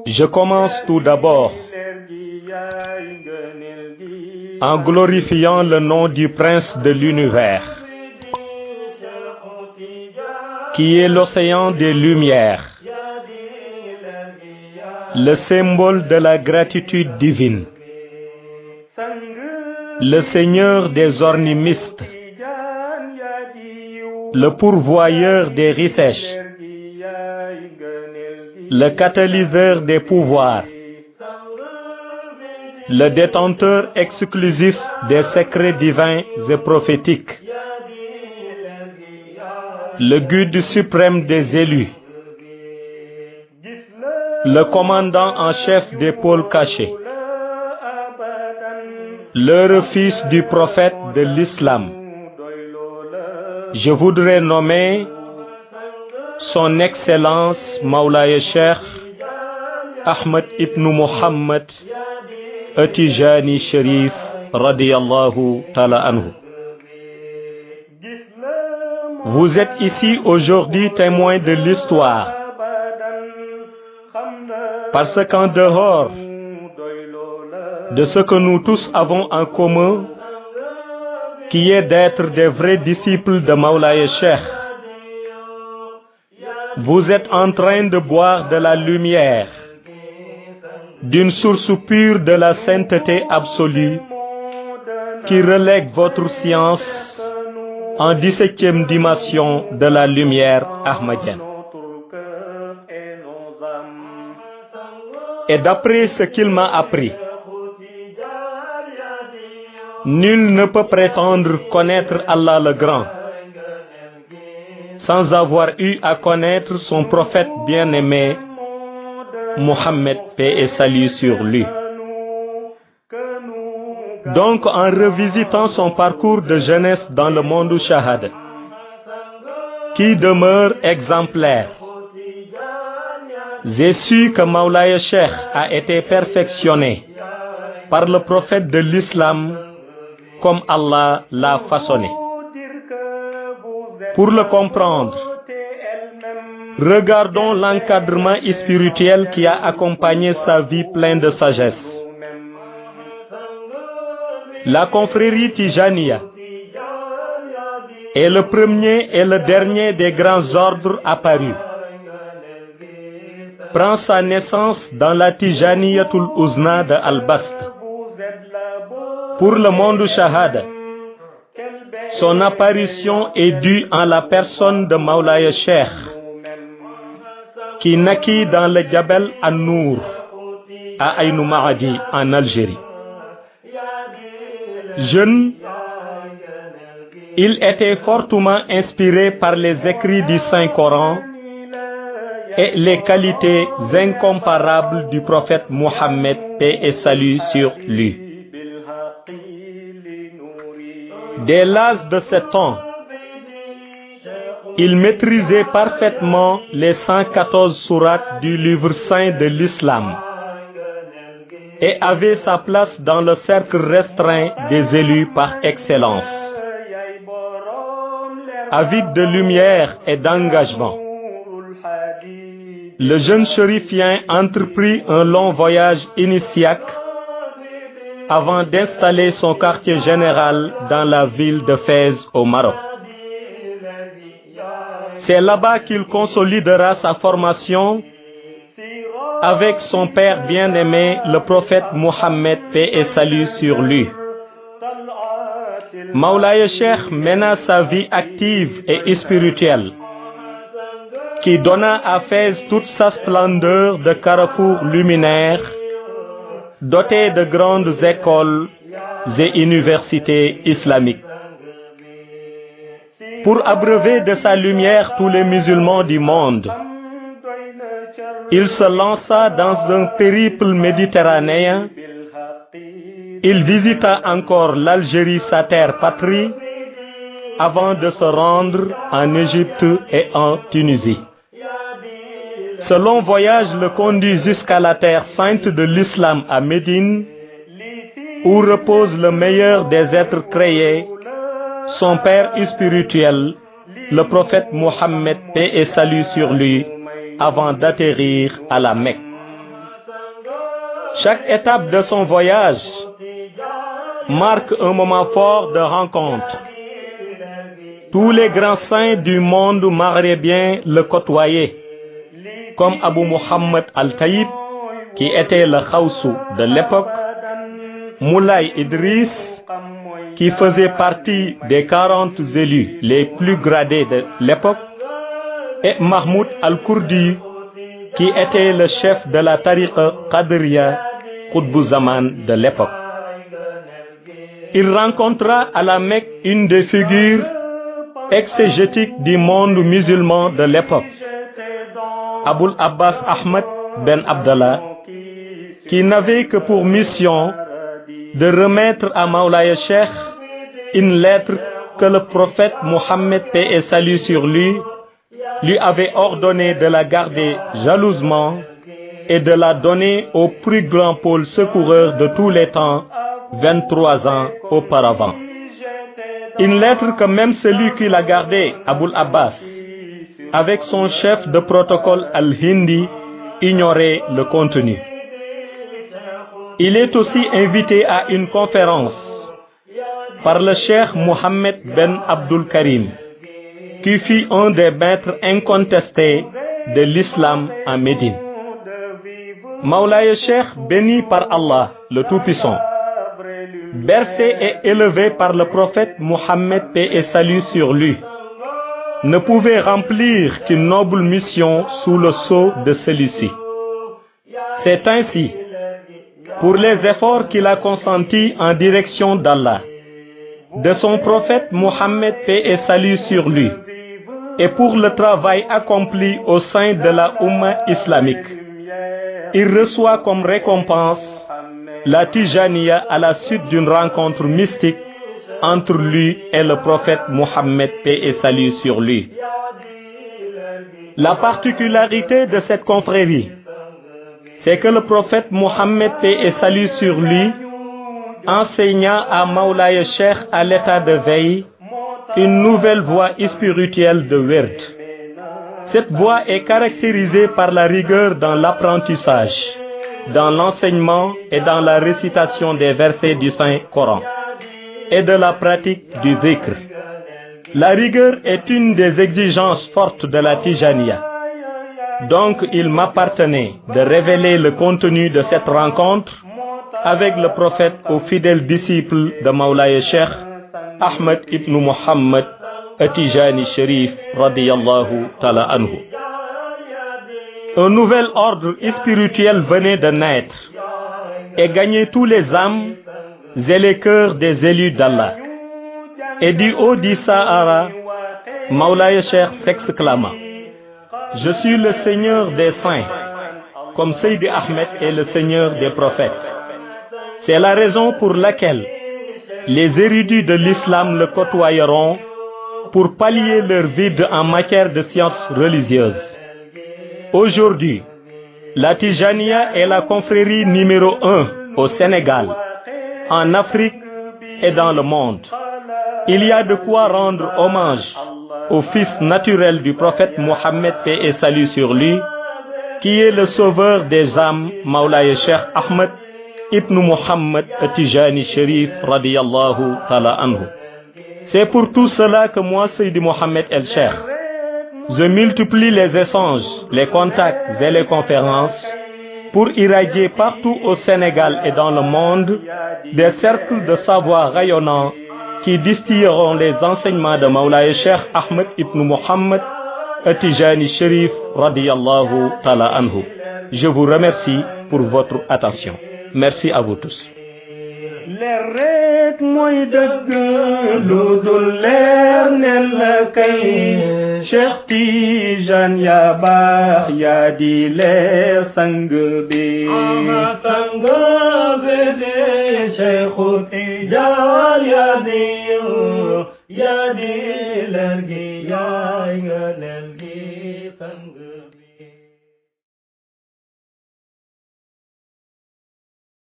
Je commence tout d'abord en glorifiant le nom du Prince de l'univers, qui est l'océan des lumières, le symbole de la gratitude divine, le Seigneur des ornimistes, le pourvoyeur des richesses, le catalyseur des pouvoirs, le détenteur exclusif des secrets divins et prophétiques, le guide suprême des élus, le commandant en chef des pôles cachés, le refuge du prophète de l'islam. Je voudrais nommer son Excellence Mawlaya Cheikh Ahmed ibn Muhammad Atijani Sharif radiyallahu ta'ala anhu. Vous êtes ici aujourd'hui témoin de l'histoire, parce qu'en dehors de ce que nous tous avons en commun, qui est d'être des vrais disciples de Mawlaya Cheikh, vous êtes en train de boire de la lumière, d'une source pure de la sainteté absolue, qui relègue votre science en 17e dimension de la lumière ahmadienne. Et d'après ce qu'il m'a appris, nul ne peut prétendre connaître Allah le Grand sans avoir eu à connaître son prophète bien-aimé, Mohammed, paix et salut sur lui. Donc, en revisitant son parcours de jeunesse dans le monde shahad, qui demeure exemplaire, j'ai su que Mawlaya Cheikh a été perfectionné par le prophète de l'islam comme Allah l'a façonné. Pour le comprendre, regardons l'encadrement spirituel qui a accompagné sa vie pleine de sagesse. La confrérie Tijaniya est le premier et le dernier des grands ordres apparus. Prend sa naissance dans la Tijaniyatul Uzna de Al-Bast. Pour le monde shahada, son apparition est due en la personne de Mawlaya Cheikh, qui naquit dans le Jabal An-Nour, à Aïnou Mahdi, en Algérie. Jeune, il était fortement inspiré par les écrits du Saint-Coran et les qualités incomparables du prophète Mohammed, paix et salut sur lui. Dès l'âge de 7 ans, il maîtrisait parfaitement les 114 sourates du livre saint de l'islam et avait sa place dans le cercle restreint des élus par excellence. Avide de lumière et d'engagement, le jeune chérifien entreprit un long voyage initiatique avant d'installer son quartier général dans la ville de Fès au Maroc. C'est là-bas qu'il consolidera sa formation avec son père bien-aimé, le prophète Mohammed, paix et salut sur lui. Mawlaya Cheikh mena sa vie active et spirituelle, qui donna à Fès toute sa splendeur de carrefour luminaire, doté de grandes écoles et universités islamiques. Pour abreuver de sa lumière tous les musulmans du monde, il se lança dans un périple méditerranéen. Il visita encore l'Algérie, sa terre patrie, avant de se rendre en Égypte et en Tunisie. Ce long voyage le conduit jusqu'à la terre sainte de l'islam à Médine, où repose le meilleur des êtres créés, son père spirituel, le prophète Mohammed, paix et salut sur lui, avant d'atterrir à la Mecque. Chaque étape de son voyage marque un moment fort de rencontre. Tous les grands saints du monde maghrébien le côtoyaient, comme Abu Muhammad al-Taïb, qui était le Khawsu de l'époque, Moulay Idriss, qui faisait partie des 40 élus les plus gradés de l'époque, et Mahmoud al-Kurdi, qui était le chef de la tariqa Qadriya Qutbu Zaman de l'époque. Il rencontra à la Mecque une des figures exégétiques du monde musulman de l'époque, Aboul Abbas Ahmad ben Abdallah, qui n'avait que pour mission de remettre à Mawlaya Cheikh une lettre que le prophète Mohammed, paix et salut sur lui avait ordonné de la garder jalousement et de la donner au plus grand pôle secoureur de tous les temps, 23 ans auparavant. Une lettre que même celui qui l'a gardée, Aboul Abbas, avec son chef de protocole al-Hindi, ignorait le contenu. Il est aussi invité à une conférence par le cheikh Mohammed ben Abdul Karim, qui fut un des maîtres incontestés de l'islam en Médine. Mawlaya Cheikh, béni par Allah, le Tout-Puissant, bercé et élevé par le prophète Mohammed, paix et salut sur lui, ne pouvait remplir qu'une noble mission sous le sceau de celui-ci. C'est ainsi, pour les efforts qu'il a consentis en direction d'Allah, de son prophète Mohammed, paix et salut sur lui, et pour le travail accompli au sein de la Oumma islamique, il reçoit comme récompense la Tijaniya à la suite d'une rencontre mystique entre lui et le prophète Mohammed, paix et salut sur lui. La particularité de cette confrérie, c'est que le prophète Mohammed, paix et salut sur lui, enseigna à Mawlaya Cheikh à l'état de veille une nouvelle voie spirituelle de wird. Cette voie est caractérisée par la rigueur dans l'apprentissage, dans l'enseignement et dans la récitation des versets du Saint-Coran et de la pratique du dhikr. La rigueur est une des exigences fortes de la Tijaniya. Donc il m'appartenait de révéler le contenu de cette rencontre avec le prophète aux fidèles disciples de Mawlaya Cheikh Ahmed ibn Muhammad Tijani Sharif radiyallahu ta'ala anhu. Un nouvel ordre spirituel venait de naître et gagnait tous les âmes et les cœurs des élus d'Allah. Et du haut du Sahara, Mawlaya Cheikh s'exclama: je suis le Seigneur des saints, comme Seydi Ahmed est le Seigneur des prophètes. C'est la raison pour laquelle les érudits de l'islam le côtoyeront pour pallier leur vide en matière de sciences religieuses. Aujourd'hui, la Tijaniya est la confrérie numéro 1 au Sénégal, en Afrique et dans le monde. Il y a de quoi rendre hommage au fils naturel du prophète Mohammed, paix et salut sur lui, qui est le sauveur des âmes, Mawlaya Cheikh Ahmed ibn Muhammad Tijani Sharif radiyallahu ta'ala anhu. C'est pour tout cela que moi, Seydi Mohammed El Cheikh, je multiplie les échanges, les contacts et les conférences pour irradier partout au Sénégal et dans le monde des cercles de savoir rayonnants qui distilleront les enseignements de Mawlaya Cheikh Ahmed ibn Muhammad Tijani Sharif radiyallahu ta'ala anhu. Je vous remercie pour votre attention. Merci à vous tous. leer rek mooy dëgg lu dul leer nen la kay Cheikh Tidiane yaa baax yaa di leer sang bi sang bi de Cheikh Tidiane yaa di leer gi